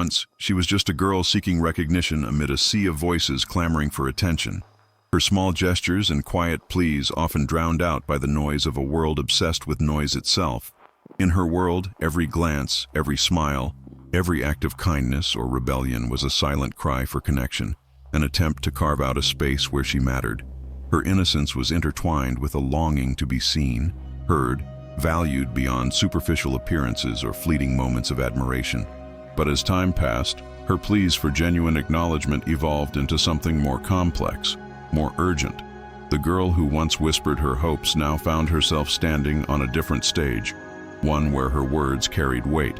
Once, she was just a girl seeking recognition amid a sea of voices clamoring for attention. Her small gestures and quiet pleas often drowned out by the noise of a world obsessed with noise itself. In her world, every glance, every smile, every act of kindness or rebellion was a silent cry for connection, an attempt to carve out a space where she mattered. Her innocence was intertwined with a longing to be seen, heard, valued beyond superficial appearances or fleeting moments of admiration. But as time passed, her pleas for genuine acknowledgement evolved into something more complex, more urgent. The girl who once whispered her hopes now found herself standing on a different stage, one where her words carried weight,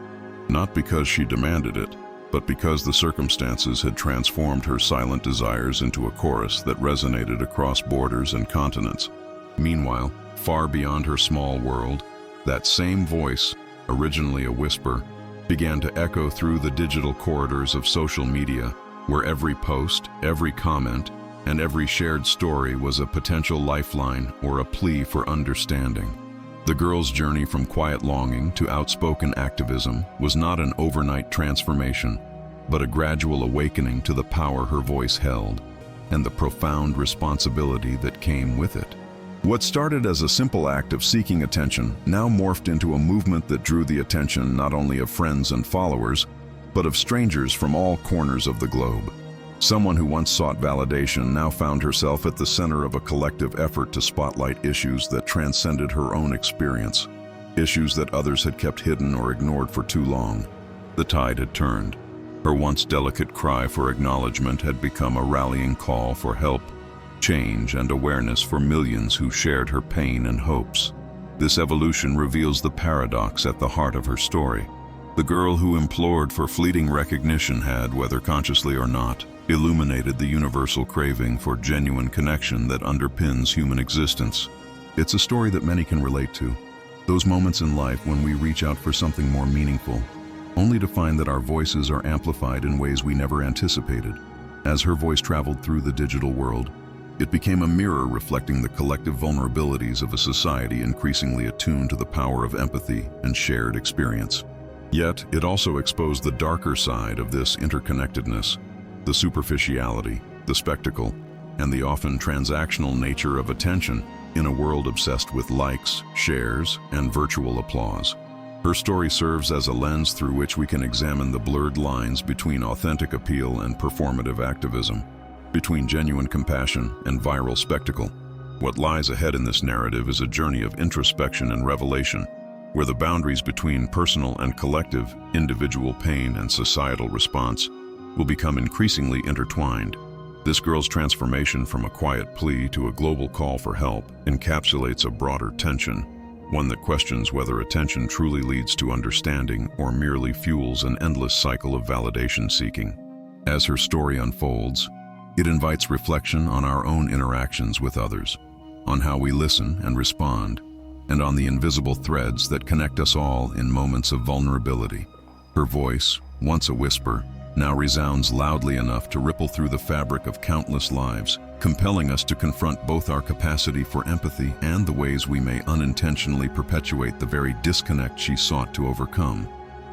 not because she demanded it, but because the circumstances had transformed her silent desires into a chorus that resonated across borders and continents. Meanwhile, far beyond her small world, that same voice, originally a whisper, began to echo through the digital corridors of social media, where every post, every comment, and every shared story was a potential lifeline or a plea for understanding. The girl's journey from quiet longing to outspoken activism was not an overnight transformation, but a gradual awakening to the power her voice held and the profound responsibility that came with it. What started as a simple act of seeking attention now morphed into a movement that drew the attention not only of friends and followers, but of strangers from all corners of the globe. Someone who once sought validation now found herself at the center of a collective effort to spotlight issues that transcended her own experience, issues that others had kept hidden or ignored for too long. The tide had turned. Her once delicate cry for acknowledgement had become a rallying call for help, change, and awareness for millions who shared her pain and hopes. This evolution reveals the paradox at the heart of her story. The girl who implored for fleeting recognition had, whether consciously or not, illuminated the universal craving for genuine connection that underpins human existence. It's a story that many can relate to. Those moments in life when we reach out for something more meaningful, only to find that our voices are amplified in ways we never anticipated. As her voice traveled through the digital world, it became a mirror reflecting the collective vulnerabilities of a society increasingly attuned to the power of empathy and shared experience. Yet, it also exposed the darker side of this interconnectedness, the superficiality, the spectacle, and the often transactional nature of attention in a world obsessed with likes, shares, and virtual applause. Her story serves as a lens through which we can examine the blurred lines between authentic appeal and performative activism, between genuine compassion and viral spectacle. What lies ahead in this narrative is a journey of introspection and revelation, where the boundaries between personal and collective, individual pain and societal response will become increasingly intertwined. This girl's transformation from a quiet plea to a global call for help encapsulates a broader tension, one that questions whether attention truly leads to understanding or merely fuels an endless cycle of validation seeking. As her story unfolds, it invites reflection on our own interactions with others, on how we listen and respond, and on the invisible threads that connect us all in moments of vulnerability. Her voice, once a whisper, now resounds loudly enough to ripple through the fabric of countless lives, compelling us to confront both our capacity for empathy and the ways we may unintentionally perpetuate the very disconnect she sought to overcome.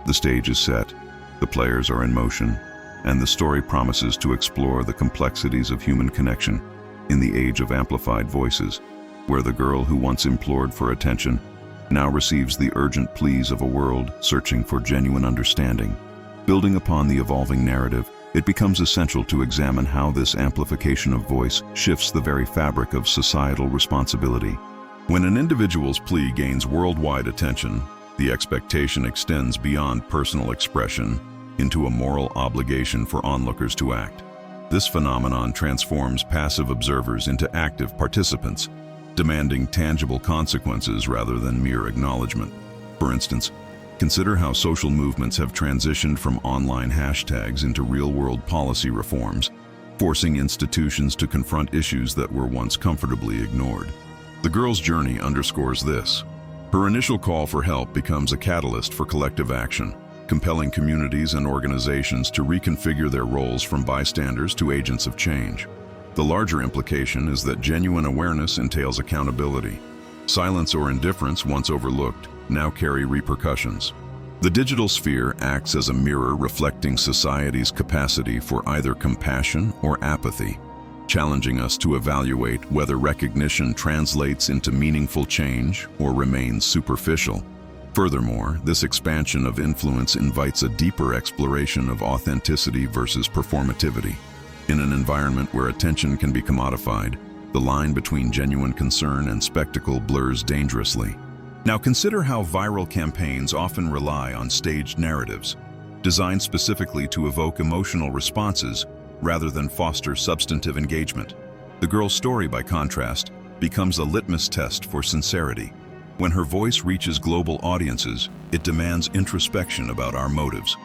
The stage is set, the players are in motion, and the story promises to explore the complexities of human connection in the age of amplified voices, where the girl who once implored for attention now receives the urgent pleas of a world searching for genuine understanding. Building upon the evolving narrative, it becomes essential to examine how this amplification of voice shifts the very fabric of societal responsibility. When an individual's plea gains worldwide attention, the expectation extends beyond personal expression into a moral obligation for onlookers to act. This phenomenon transforms passive observers into active participants, demanding tangible consequences rather than mere acknowledgement. For instance, consider how social movements have transitioned from online hashtags into real-world policy reforms, forcing institutions to confront issues that were once comfortably ignored. The girl's journey underscores this. Her initial call for help becomes a catalyst for collective action, compelling communities and organizations to reconfigure their roles from bystanders to agents of change. The larger implication is that genuine awareness entails accountability. Silence or indifference, once overlooked, now carry repercussions. The digital sphere acts as a mirror reflecting society's capacity for either compassion or apathy, challenging us to evaluate whether recognition translates into meaningful change or remains superficial. Furthermore, this expansion of influence invites a deeper exploration of authenticity versus performativity. In an environment where attention can be commodified, the line between genuine concern and spectacle blurs dangerously. Now consider how viral campaigns often rely on staged narratives, designed specifically to evoke emotional responses rather than foster substantive engagement. The girl's story, by contrast, becomes a litmus test for sincerity. When her voice reaches global audiences, it demands introspection about our motives.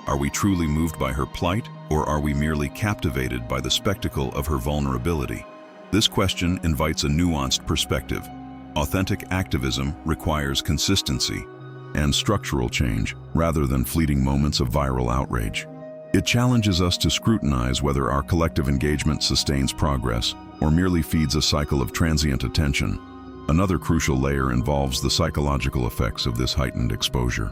Are we truly moved by her plight, or are we merely captivated by the spectacle of her vulnerability? This question invites a nuanced perspective. Authentic activism requires consistency and structural change rather than fleeting moments of viral outrage. It challenges us to scrutinize whether our collective engagement sustains progress or merely feeds a cycle of transient attention. Another crucial layer involves the psychological effects of this heightened exposure.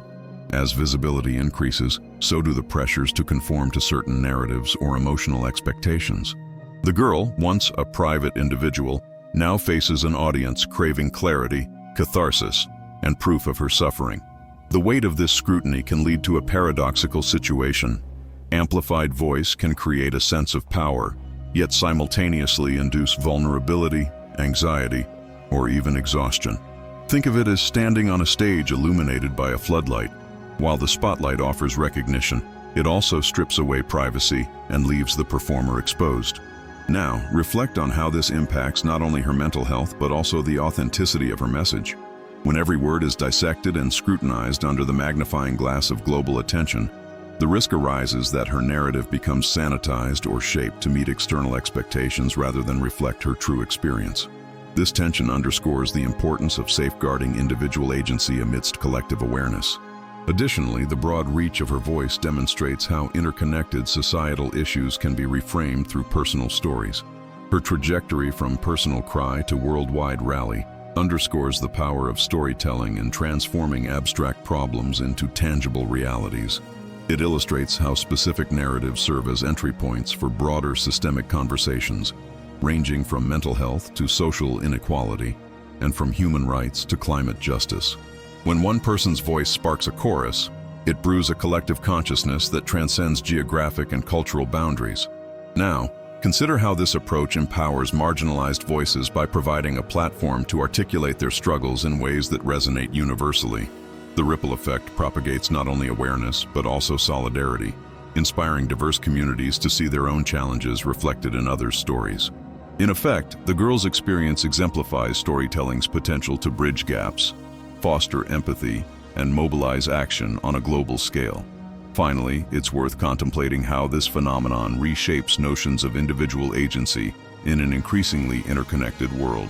As visibility increases, so do the pressures to conform to certain narratives or emotional expectations. The girl, once a private individual, now faces an audience craving clarity, catharsis, and proof of her suffering. The weight of this scrutiny can lead to a paradoxical situation. Amplified voice can create a sense of power, yet simultaneously induce vulnerability, anxiety, or even exhaustion. Think of it as standing on a stage illuminated by a floodlight. While the spotlight offers recognition, it also strips away privacy and leaves the performer exposed. Now, reflect on how this impacts not only her mental health but also the authenticity of her message. When every word is dissected and scrutinized under the magnifying glass of global attention, the risk arises that her narrative becomes sanitized or shaped to meet external expectations rather than reflect her true experience. This tension underscores the importance of safeguarding individual agency amidst collective awareness. Additionally, the broad reach of her voice demonstrates how interconnected societal issues can be reframed through personal stories. Her trajectory from personal cry to worldwide rally underscores the power of storytelling in transforming abstract problems into tangible realities. It illustrates how specific narratives serve as entry points for broader systemic conversations, ranging from mental health to social inequality, and from human rights to climate justice. When one person's voice sparks a chorus, it brews a collective consciousness that transcends geographic and cultural boundaries. Now, consider how this approach empowers marginalized voices by providing a platform to articulate their struggles in ways that resonate universally. The ripple effect propagates not only awareness, but also solidarity, inspiring diverse communities to see their own challenges reflected in others' stories. In effect, the girl's experience exemplifies storytelling's potential to bridge gaps, foster empathy, and mobilize action on a global scale. Finally, it's worth contemplating how this phenomenon reshapes notions of individual agency in an increasingly interconnected world.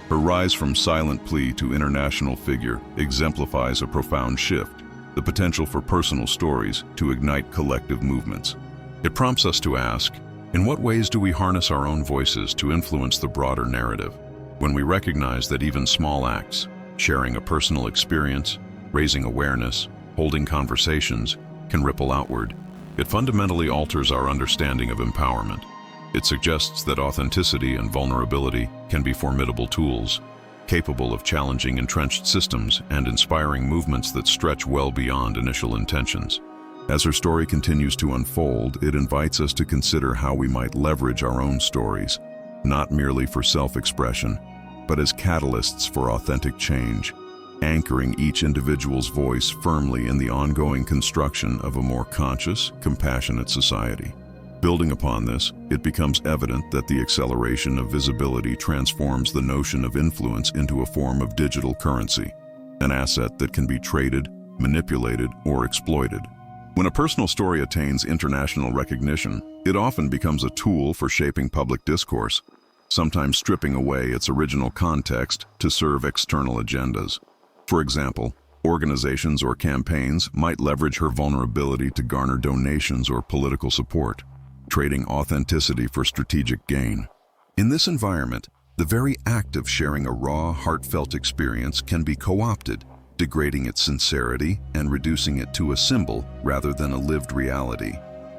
Her rise from silent plea to international figure exemplifies a profound shift, the potential for personal stories to ignite collective movements. It prompts us to ask, in what ways do we harness our own voices to influence the broader narrative? When we recognize that even small acts, sharing a personal experience, raising awareness, holding conversations, can ripple outward, it fundamentally alters our understanding of empowerment. It suggests that authenticity and vulnerability can be formidable tools, capable of challenging entrenched systems and inspiring movements that stretch well beyond initial intentions. As her story continues to unfold, it invites us to consider how we might leverage our own stories, not merely for self-expression, but as catalysts for authentic change, anchoring each individual's voice firmly in the ongoing construction of a more conscious, compassionate society. Building upon this, it becomes evident that the acceleration of visibility transforms the notion of influence into a form of digital currency, an asset that can be traded, manipulated, or exploited. When a personal story attains international recognition, it often becomes a tool for shaping public discourse, sometimes stripping away its original context to serve external agendas. For example, organizations or campaigns might leverage her vulnerability to garner donations or political support, trading authenticity for strategic gain. In this environment, the very act of sharing a raw, heartfelt experience can be co-opted, degrading its sincerity and reducing it to a symbol rather than a lived reality.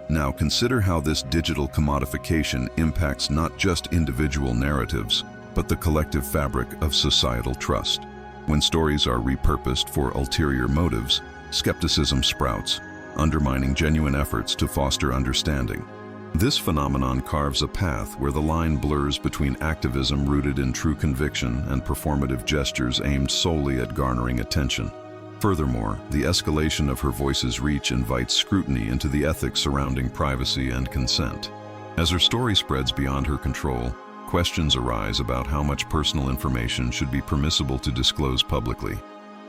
Now consider how this digital commodification impacts not just individual narratives, but the collective fabric of societal trust. When stories are repurposed for ulterior motives, skepticism sprouts, undermining genuine efforts to foster understanding. This phenomenon carves a path where the line blurs between activism rooted in true conviction and performative gestures aimed solely at garnering attention. Furthermore, the escalation of her voice's reach invites scrutiny into the ethics surrounding privacy and consent. As her story spreads beyond her control, questions arise about how much personal information should be permissible to disclose publicly.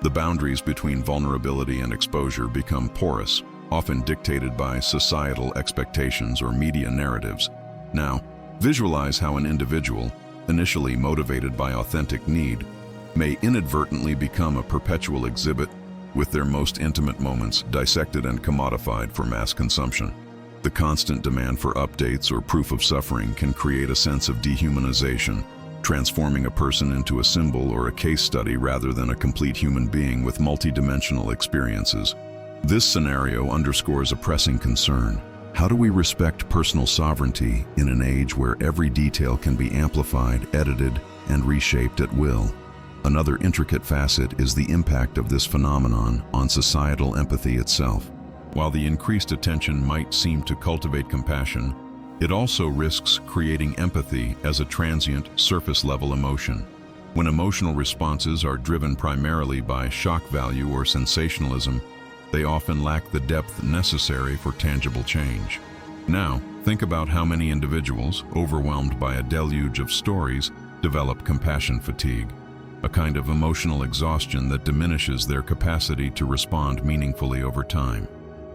The boundaries between vulnerability and exposure become porous, often dictated by societal expectations or media narratives. Now, visualize how an individual, initially motivated by authentic need, may inadvertently become a perpetual exhibit, with their most intimate moments dissected and commodified for mass consumption. The constant demand for updates or proof of suffering can create a sense of dehumanization, transforming a person into a symbol or a case study rather than a complete human being with multidimensional experiences. This scenario underscores a pressing concern. How do we respect personal sovereignty in an age where every detail can be amplified, edited, and reshaped at will? Another intricate facet is the impact of this phenomenon on societal empathy itself. While the increased attention might seem to cultivate compassion, it also risks creating empathy as a transient, surface-level emotion. When emotional responses are driven primarily by shock value or sensationalism, they often lack the depth necessary for tangible change. Now, think about how many individuals, overwhelmed by a deluge of stories, develop compassion fatigue, a kind of emotional exhaustion that diminishes their capacity to respond meaningfully over time.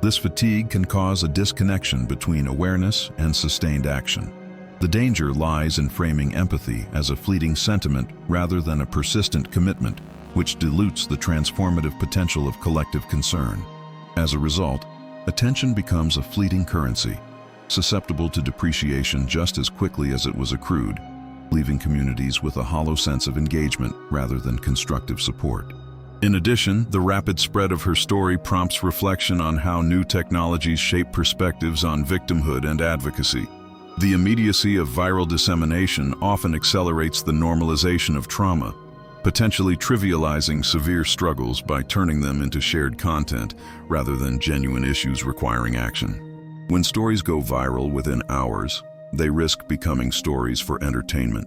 This fatigue can cause a disconnection between awareness and sustained action. The danger lies in framing empathy as a fleeting sentiment rather than a persistent commitment, which dilutes the transformative potential of collective concern. As a result, attention becomes a fleeting currency, susceptible to depreciation just as quickly as it was accrued, leaving communities with a hollow sense of engagement rather than constructive support. In addition, the rapid spread of her story prompts reflection on how new technologies shape perspectives on victimhood and advocacy. The immediacy of viral dissemination often accelerates the normalization of trauma, potentially trivializing severe struggles by turning them into shared content rather than genuine issues requiring action. When stories go viral within hours, they risk becoming stories for entertainment,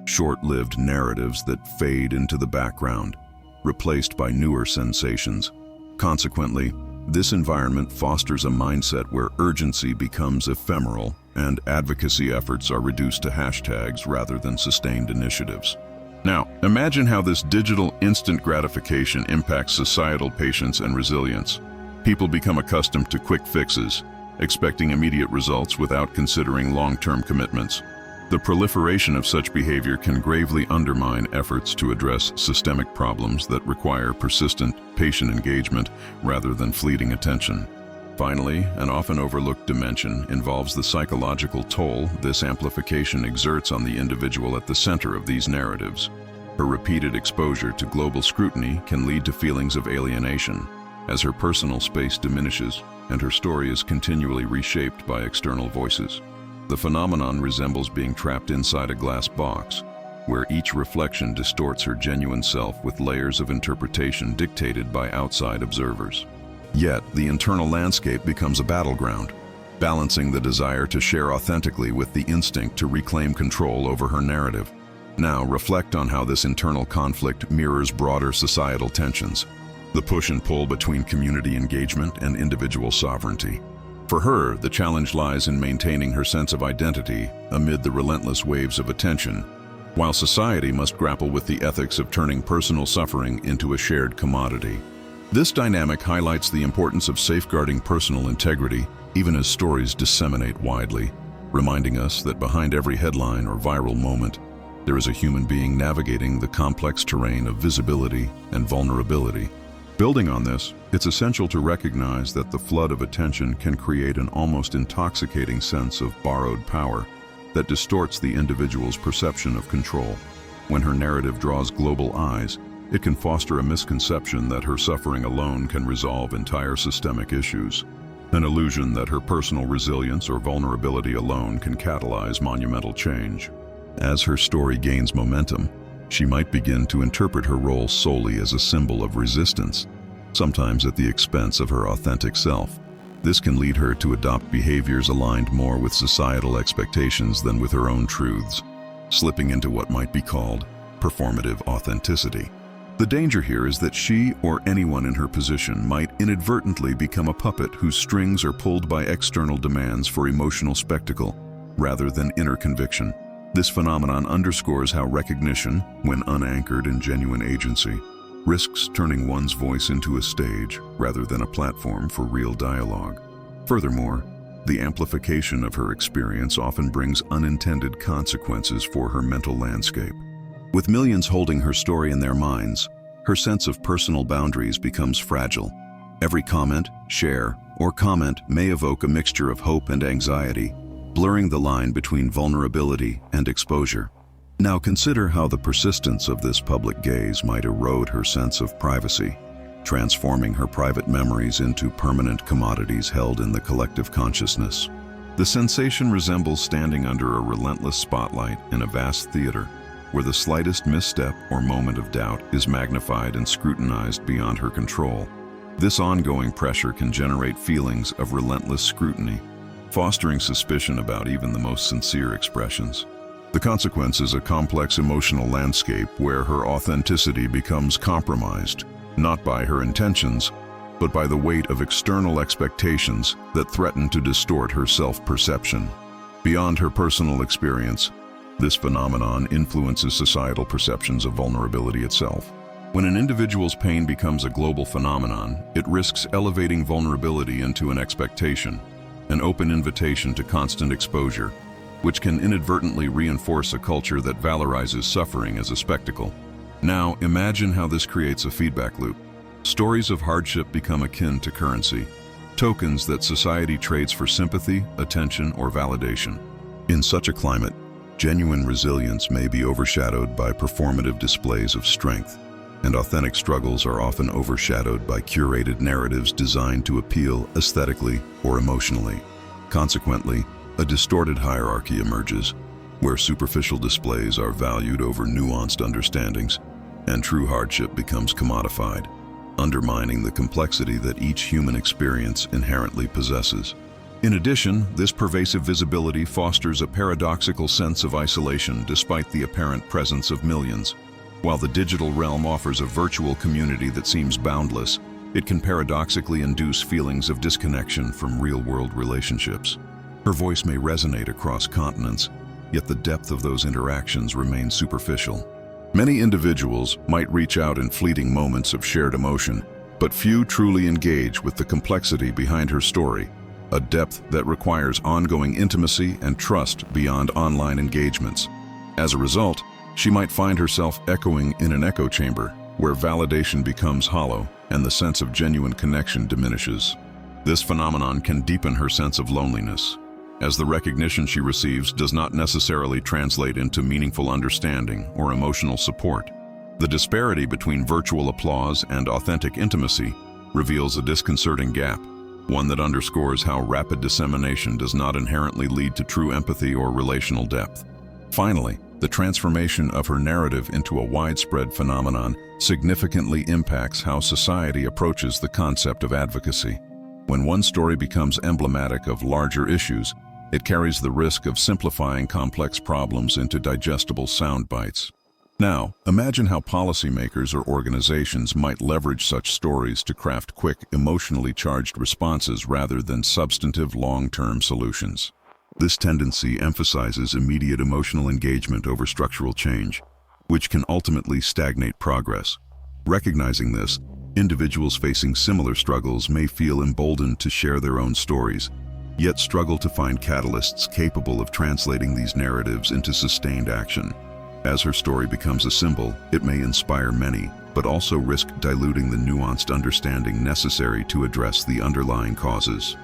short-lived narratives that fade into the background, replaced by newer sensations. Consequently, this environment fosters a mindset where urgency becomes ephemeral and advocacy efforts are reduced to hashtags rather than sustained initiatives. Now, imagine how this digital instant gratification impacts societal patience and resilience. People become accustomed to quick fixes, expecting immediate results without considering long-term commitments. The proliferation of such behavior can gravely undermine efforts to address systemic problems that require persistent, patient engagement rather than fleeting attention. Finally, an often overlooked dimension involves the psychological toll this amplification exerts on the individual at the center of these narratives. Her repeated exposure to global scrutiny can lead to feelings of alienation, as her personal space diminishes and her story is continually reshaped by external voices. The phenomenon resembles being trapped inside a glass box, where each reflection distorts her genuine self with layers of interpretation dictated by outside observers. Yet, the internal landscape becomes a battleground, balancing the desire to share authentically with the instinct to reclaim control over her narrative. Now, reflect on how this internal conflict mirrors broader societal tensions, the push and pull between community engagement and individual sovereignty. For her, the challenge lies in maintaining her sense of identity amid the relentless waves of attention, while society must grapple with the ethics of turning personal suffering into a shared commodity. This dynamic highlights the importance of safeguarding personal integrity, even as stories disseminate widely, reminding us that behind every headline or viral moment, there is a human being navigating the complex terrain of visibility and vulnerability. Building on this, it's essential to recognize that the flood of attention can create an almost intoxicating sense of borrowed power that distorts the individual's perception of control. When her narrative draws global eyes, It can foster a misconception that her suffering alone can resolve entire systemic issues, an illusion that her personal resilience or vulnerability alone can catalyze monumental change. As her story gains momentum, she might begin to interpret her role solely as a symbol of resistance, sometimes at the expense of her authentic self. This can lead her to adopt behaviors aligned more with societal expectations than with her own truths, slipping into what might be called performative authenticity. The danger here is that she or anyone in her position might inadvertently become a puppet whose strings are pulled by external demands for emotional spectacle rather than inner conviction. This phenomenon underscores how recognition, when unanchored in genuine agency, risks turning one's voice into a stage rather than a platform for real dialogue. Furthermore, the amplification of her experience often brings unintended consequences for her mental landscape. With millions holding her story in their minds, her sense of personal boundaries becomes fragile. Every comment, share, or comment may evoke a mixture of hope and anxiety, blurring the line between vulnerability and exposure. Now consider how the persistence of this public gaze might erode her sense of privacy, transforming her private memories into permanent commodities held in the collective consciousness. The sensation resembles standing under a relentless spotlight in a vast theater, where the slightest misstep or moment of doubt is magnified and scrutinized beyond her control. This ongoing pressure can generate feelings of relentless scrutiny, fostering suspicion about even the most sincere expressions. The consequence is a complex emotional landscape where her authenticity becomes compromised, not by her intentions, but by the weight of external expectations that threaten to distort her self-perception. Beyond her personal experience, this phenomenon influences societal perceptions of vulnerability itself. When an individual's pain becomes a global phenomenon, it risks elevating vulnerability into an expectation, an open invitation to constant exposure, which can inadvertently reinforce a culture that valorizes suffering as a spectacle. Now, imagine how this creates a feedback loop. Stories of hardship become akin to currency, tokens that society trades for sympathy, attention, or validation. In such a climate, genuine resilience may be overshadowed by performative displays of strength, and authentic struggles are often overshadowed by curated narratives designed to appeal aesthetically or emotionally. Consequently, a distorted hierarchy emerges, where superficial displays are valued over nuanced understandings, and true hardship becomes commodified, undermining the complexity that each human experience inherently possesses. In addition, this pervasive visibility fosters a paradoxical sense of isolation despite the apparent presence of millions. While the digital realm offers a virtual community that seems boundless, it can paradoxically induce feelings of disconnection from real-world relationships. Her voice may resonate across continents, yet the depth of those interactions remains superficial. Many individuals might reach out in fleeting moments of shared emotion, but few truly engage with the complexity behind her story, a depth that requires ongoing intimacy and trust beyond online engagements. As a result, she might find herself echoing in an echo chamber, where validation becomes hollow and the sense of genuine connection diminishes. This phenomenon can deepen her sense of loneliness, as the recognition she receives does not necessarily translate into meaningful understanding or emotional support. The disparity between virtual applause and authentic intimacy reveals a disconcerting gap, one that underscores how rapid dissemination does not inherently lead to true empathy or relational depth. Finally, the transformation of her narrative into a widespread phenomenon significantly impacts how society approaches the concept of advocacy. When one story becomes emblematic of larger issues, it carries the risk of simplifying complex problems into digestible sound bites. Now, imagine how policymakers or organizations might leverage such stories to craft quick, emotionally charged responses rather than substantive long-term solutions. This tendency emphasizes immediate emotional engagement over structural change, which can ultimately stagnate progress. Recognizing this, individuals facing similar struggles may feel emboldened to share their own stories, yet struggle to find catalysts capable of translating these narratives into sustained action. As her story becomes a symbol, it may inspire many, but also risk diluting the nuanced understanding necessary to address the underlying causes.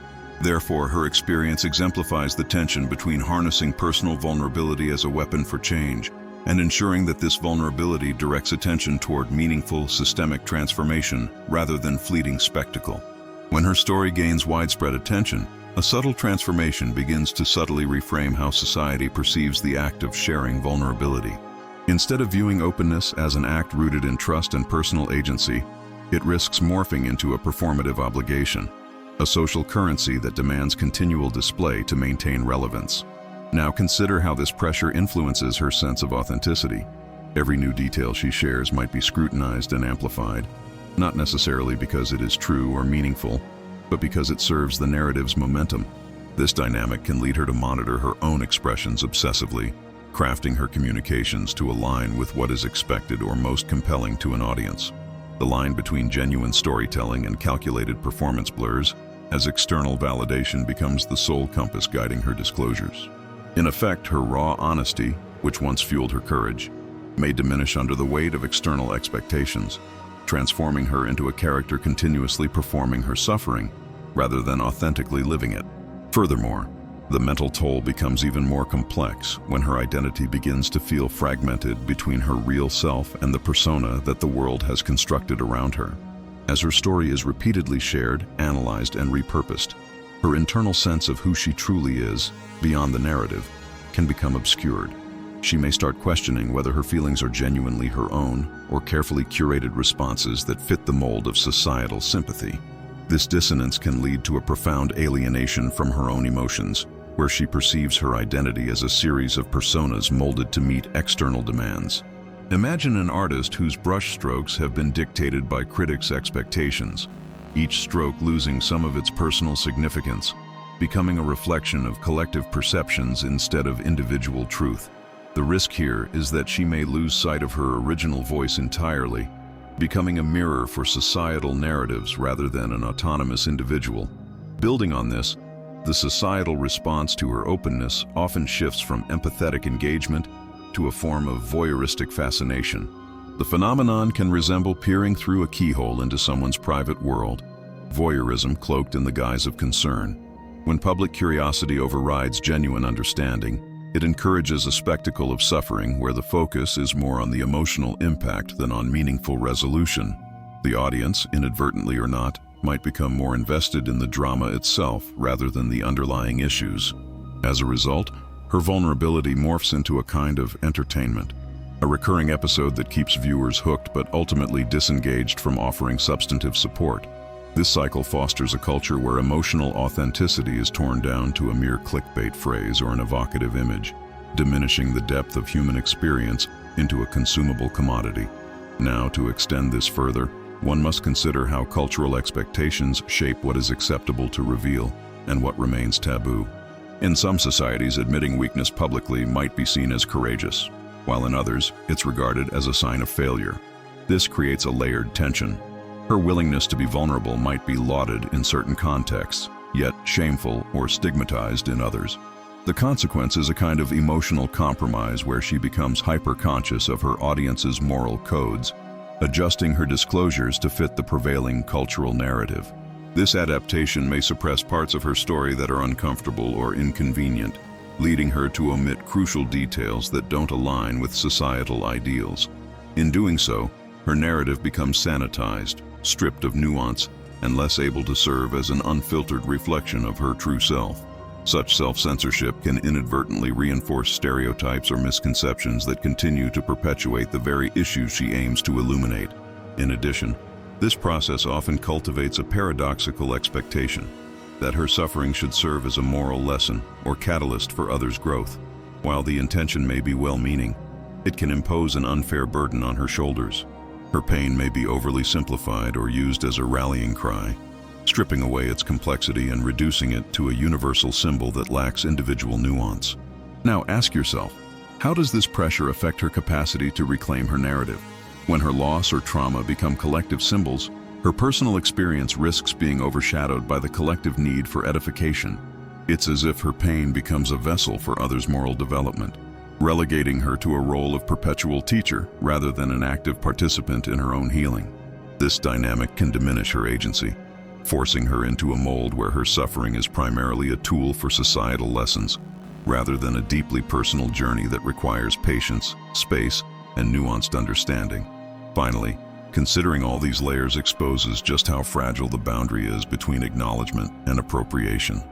Therefore, her experience exemplifies the tension between harnessing personal vulnerability as a weapon for change and ensuring that this vulnerability directs attention toward meaningful, systemic transformation rather than fleeting spectacle. When her story gains widespread attention, a subtle transformation begins to subtly reframe how society perceives the act of sharing vulnerability. Instead of viewing openness as an act rooted in trust and personal agency, it risks morphing into a performative obligation, a social currency that demands continual display to maintain relevance. Now consider how this pressure influences her sense of authenticity. Every new detail she shares might be scrutinized and amplified, not necessarily because it is true or meaningful, but because it serves the narrative's momentum. This dynamic can lead her to monitor her own expressions obsessively, crafting her communications to align with what is expected or most compelling to an audience. The line between genuine storytelling and calculated performance blurs, as external validation becomes the sole compass guiding her disclosures. In effect, her raw honesty, which once fueled her courage, may diminish under the weight of external expectations, transforming her into a character continuously performing her suffering rather than authentically living it. Furthermore, the mental toll becomes even more complex when her identity begins to feel fragmented between her real self and the persona that the world has constructed around her. As her story is repeatedly shared, analyzed, and repurposed, her internal sense of who she truly is, beyond the narrative, can become obscured. She may start questioning whether her feelings are genuinely her own or carefully curated responses that fit the mold of societal sympathy. This dissonance can lead to a profound alienation from her own emotions, where she perceives her identity as a series of personas molded to meet external demands. Imagine an artist whose brushstrokes have been dictated by critics' expectations, each stroke losing some of its personal significance, becoming a reflection of collective perceptions instead of individual truth. The risk here is that she may lose sight of her original voice entirely, becoming a mirror for societal narratives rather than an autonomous individual. Building on this, the societal response to her openness often shifts from empathetic engagement to a form of voyeuristic fascination. The phenomenon can resemble peering through a keyhole into someone's private world, voyeurism cloaked in the guise of concern. When public curiosity overrides genuine understanding, it encourages a spectacle of suffering where the focus is more on the emotional impact than on meaningful resolution. The audience, inadvertently or not, might become more invested in the drama itself rather than the underlying issues. As a result, her vulnerability morphs into a kind of entertainment, a recurring episode that keeps viewers hooked but ultimately disengaged from offering substantive support. This cycle fosters a culture where emotional authenticity is torn down to a mere clickbait phrase or an evocative image, diminishing the depth of human experience into a consumable commodity. Now, to extend this further, one must consider how cultural expectations shape what is acceptable to reveal and what remains taboo. In some societies, admitting weakness publicly might be seen as courageous, while in others, it's regarded as a sign of failure. This creates a layered tension. Her willingness to be vulnerable might be lauded in certain contexts, yet shameful or stigmatized in others. The consequence is a kind of emotional compromise where she becomes hyper-conscious of her audience's moral codes, adjusting her disclosures to fit the prevailing cultural narrative. This adaptation may suppress parts of her story that are uncomfortable or inconvenient, leading her to omit crucial details that don't align with societal ideals. In doing so, her narrative becomes sanitized, stripped of nuance, and less able to serve as an unfiltered reflection of her true self. Such self-censorship can inadvertently reinforce stereotypes or misconceptions that continue to perpetuate the very issues she aims to illuminate. In addition, this process often cultivates a paradoxical expectation that her suffering should serve as a moral lesson or catalyst for others' growth. While the intention may be well-meaning, it can impose an unfair burden on her shoulders. Her pain may be overly simplified or used as a rallying cry, stripping away its complexity and reducing it to a universal symbol that lacks individual nuance. Now ask yourself, how does this pressure affect her capacity to reclaim her narrative? When her loss or trauma become collective symbols, her personal experience risks being overshadowed by the collective need for edification. It's as if her pain becomes a vessel for others' moral development, relegating her to a role of perpetual teacher rather than an active participant in her own healing. This dynamic can diminish her agency, forcing her into a mold where her suffering is primarily a tool for societal lessons. rather than a deeply personal journey that requires patience, space, and nuanced understanding. Finally, considering all these layers exposes just how fragile the boundary is between acknowledgement and appropriation.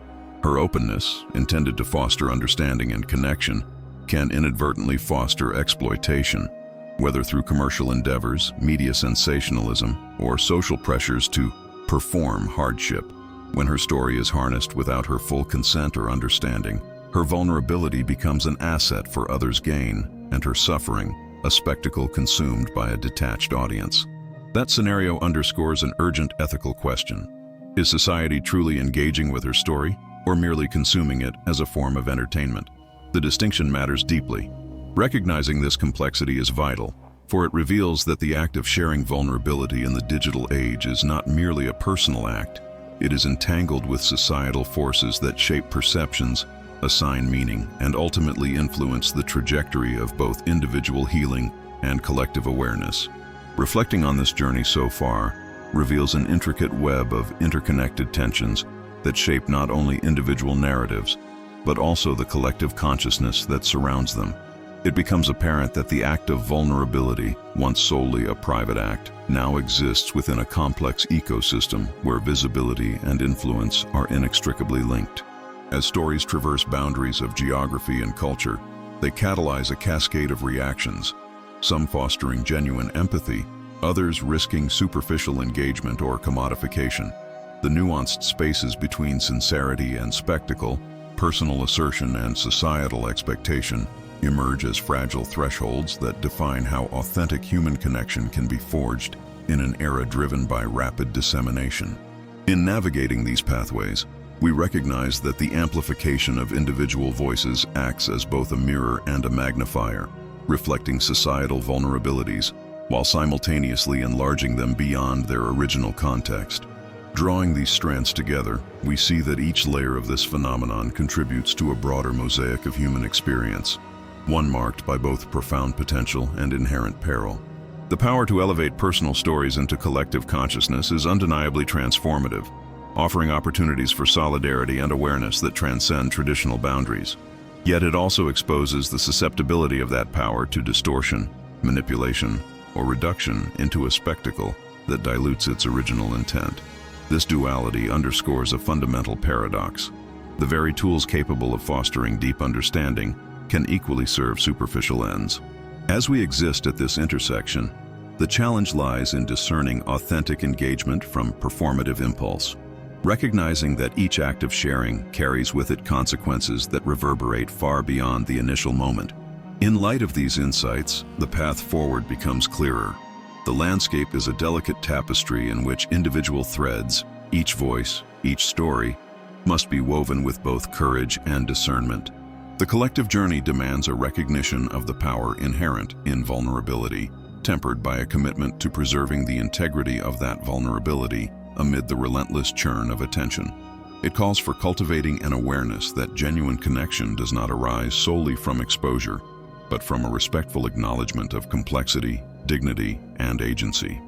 Her openness, intended to foster understanding and connection, can inadvertently foster exploitation, whether through commercial endeavors, media sensationalism, or social pressures to perform hardship. When her story is harnessed without her full consent or understanding, her vulnerability becomes an asset for others' gain, and her suffering, a spectacle consumed by a detached audience. That scenario underscores an urgent ethical question. Is society truly engaging with her story, or merely consuming it as a form of entertainment? The distinction matters deeply. Recognizing this complexity is vital, for it reveals that the act of sharing vulnerability in the digital age is not merely a personal act. It is entangled with societal forces that shape perceptions, assign meaning, and ultimately influence the trajectory of both individual healing and collective awareness. Reflecting on this journey so far reveals an intricate web of interconnected tensions that shape not only individual narratives, but also the collective consciousness that surrounds them. It becomes apparent that the act of vulnerability, once solely a private act, now exists within a complex ecosystem where visibility and influence are inextricably linked. As stories traverse boundaries of geography and culture, they catalyze a cascade of reactions, some fostering genuine empathy, others risking superficial engagement or commodification. The nuanced spaces between sincerity and spectacle, personal assertion and societal expectation, emerge as fragile thresholds that define how authentic human connection can be forged in an era driven by rapid dissemination. In navigating these pathways, we recognize that the amplification of individual voices acts as both a mirror and a magnifier, reflecting societal vulnerabilities while simultaneously enlarging them beyond their original context. Drawing these strands together, we see that each layer of this phenomenon contributes to a broader mosaic of human experience, one marked by both profound potential and inherent peril. The power to elevate personal stories into collective consciousness is undeniably transformative, offering opportunities for solidarity and awareness that transcend traditional boundaries. Yet it also exposes the susceptibility of that power to distortion, manipulation, or reduction into a spectacle that dilutes its original intent. This duality underscores a fundamental paradox. The very tools capable of fostering deep understanding can equally serve superficial ends. As we exist at this intersection, the challenge lies in discerning authentic engagement from performative impulse, recognizing that each act of sharing carries with it consequences that reverberate far beyond the initial moment. In light of these insights, the path forward becomes clearer. The landscape is a delicate tapestry in which individual threads, each voice, each story, must be woven with both courage and discernment. The collective journey demands a recognition of the power inherent in vulnerability, tempered by a commitment to preserving the integrity of that vulnerability amid the relentless churn of attention. It calls for cultivating an awareness that genuine connection does not arise solely from exposure, but from a respectful acknowledgement of complexity, dignity, and agency.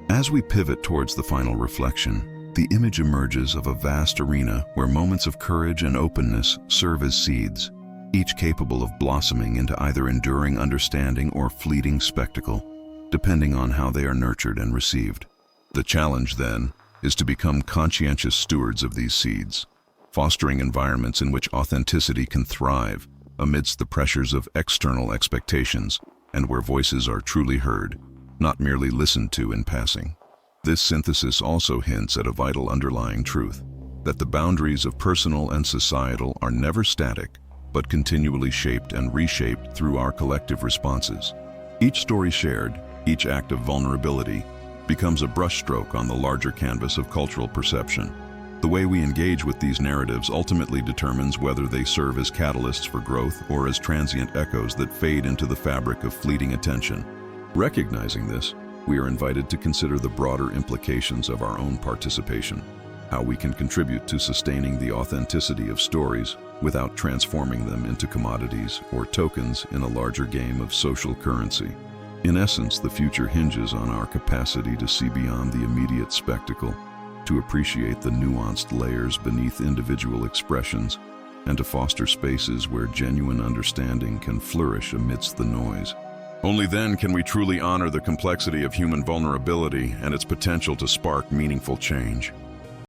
As we pivot towards the final reflection, the image emerges of a vast arena where moments of courage and openness serve as seeds, each capable of blossoming into either enduring understanding or fleeting spectacle, depending on how they are nurtured and received. The challenge, then, is to become conscientious stewards of these seeds, fostering environments in which authenticity can thrive amidst the pressures of external expectations, and where voices are truly heard, not merely listened to in passing. This synthesis also hints at a vital underlying truth, that the boundaries of personal and societal are never static, but continually shaped and reshaped through our collective responses. Each story shared, each act of vulnerability, becomes a brushstroke on the larger canvas of cultural perception. The way we engage with these narratives ultimately determines whether they serve as catalysts for growth or as transient echoes that fade into the fabric of fleeting attention. Recognizing this, we are invited to consider the broader implications of our own participation, how we can contribute to sustaining the authenticity of stories without transforming them into commodities or tokens in a larger game of social currency. In essence, the future hinges on our capacity to see beyond the immediate spectacle, to appreciate the nuanced layers beneath individual expressions, and to foster spaces where genuine understanding can flourish amidst the noise. Only then can we truly honor the complexity of human vulnerability and its potential to spark meaningful change.